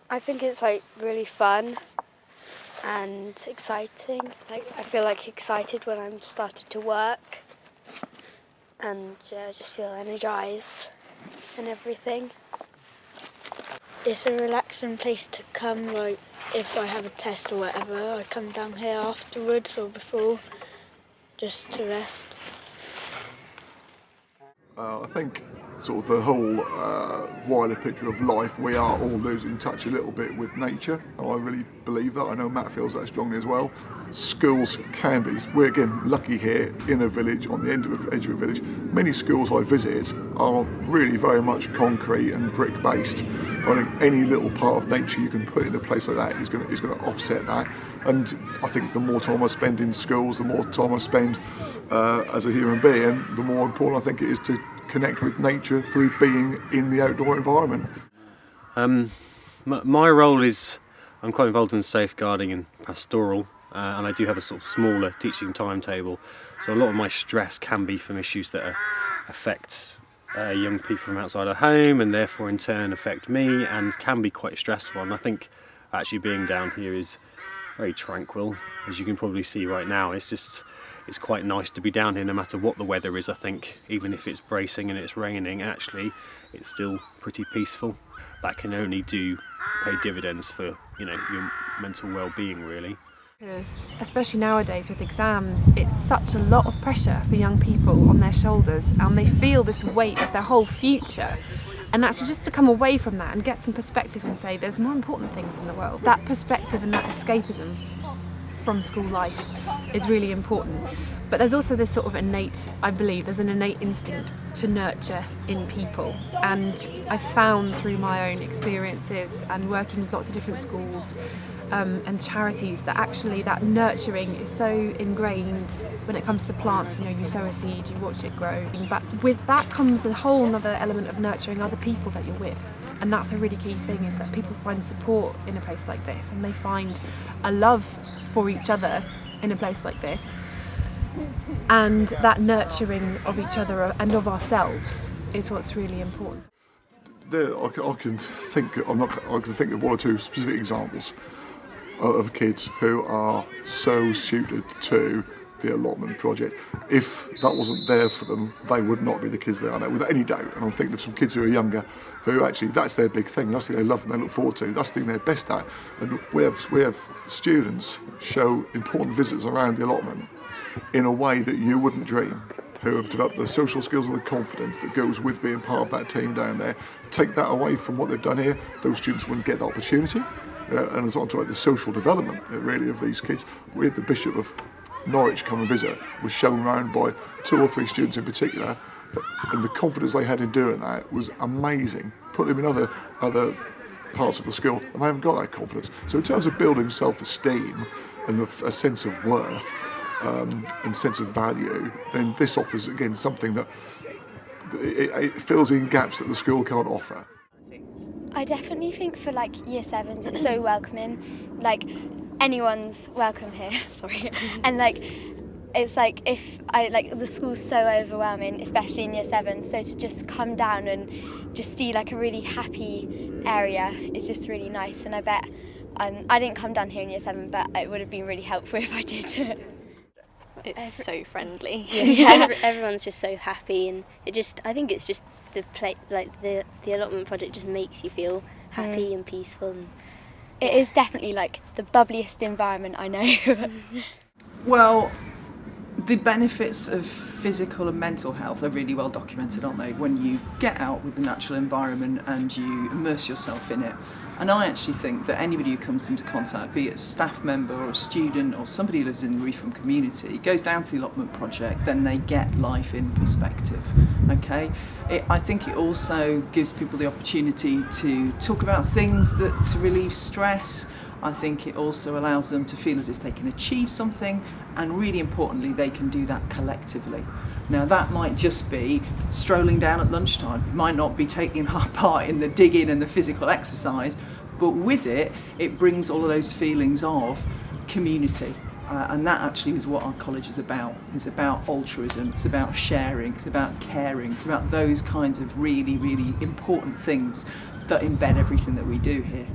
I think it's like really fun and exciting. Like I feel like excited when I'm started to work, and I just feel energised and everything. It's a relaxing place to come, like if I have a test or whatever, I come down here afterwards or before just to rest. I think sort of the whole wider picture of life, we are all losing touch a little bit with nature, and I really believe that. I know Matt feels that strongly as well. Schools can be, we're again lucky here in a village, on the edge of a village. Many schools I visit are really very much concrete and brick based. I think any little part of nature you can put in a place like that is going to offset that. And I think the more time I spend in schools, the more time I spend as a human being, the more important I think it is to connect with nature through being in the outdoor environment. My role is, I'm quite involved in safeguarding and pastoral, and I do have a sort of smaller teaching timetable, so a lot of my stress can be from issues that affect young people from outside of home, and therefore in turn affect me and can be quite stressful. And I think actually being down here is very tranquil, as you can probably see right now. It's quite nice to be down here no matter what the weather is. I think even if it's bracing and it's raining, actually it's still pretty peaceful. That can only pay dividends for, you know, your mental well-being really. Because especially nowadays with exams, it's such a lot of pressure for young people on their shoulders, and they feel this weight of their whole future. And actually just to come away from that and get some perspective and say there's more important things in the world. That perspective and that escapism from school life is really important. But there's also this sort of I believe there's an innate instinct to nurture in people. And I've found through my own experiences and working with lots of different schools and charities that actually that nurturing is so ingrained when it comes to plants. You know, you sow a seed, you watch it grow. But with that comes the whole other element of nurturing other people that you're with. And that's a really key thing, is that people find support in a place like this, and they find a love for each other in a place like this. And that nurturing of each other and of ourselves is what's really important. I can think of one or two specific examples of kids who are so suited to the Allotment project. If that wasn't there for them, they would not be the kids they are now, without any doubt. And I'm thinking of some kids who are younger, who actually that's their big thing, that's the thing they love and they look forward to, that's the thing they're best at. And we have students show important visits around the Allotment in a way that you wouldn't dream, who have developed the social skills and the confidence that goes with being part of that team down there. Take that away from what they've done here, those students wouldn't get the opportunity. And it's on to like the social development really of these kids. We had the Bishop of Norwich come and visit, was shown around by 2 or 3 students in particular, and the confidence they had in doing that was amazing. Put them in other parts of the school and they haven't got that confidence. So in terms of building self-esteem and a sense of worth and sense of value, then this offers again something that it fills in gaps that the school can't offer. I definitely think for like year 7s it's so welcoming, like anyone's welcome here, sorry, and like it's like if I like the school's so overwhelming, especially in year 7, so to just come down and just see like a really happy area is just really nice. And I bet I didn't come down here in year 7, but it would have been really helpful if I did. It's so friendly. Yeah, everyone's just so happy, and I think it's just the Allotment project just makes you feel happy and peaceful. And, it is definitely like the bubbliest environment I know. Well, the benefits of physical and mental health are really well documented, aren't they? When you get out with the natural environment and you immerse yourself in it. And I actually think that anybody who comes into contact, be it a staff member or a student or somebody who lives in the Reepham community, goes down to the Allotment project, then they get life in perspective, okay? I think it also gives people the opportunity to talk about things to relieve stress. I think it also allows them to feel as if they can achieve something, and really importantly, they can do that collectively. Now that might just be strolling down at lunchtime, it might not be taking part in the digging and the physical exercise, but with it, it brings all of those feelings of community. And that actually is what our college is about. It's about altruism, it's about sharing, it's about caring, it's about those kinds of really, really important things that embed everything that we do here.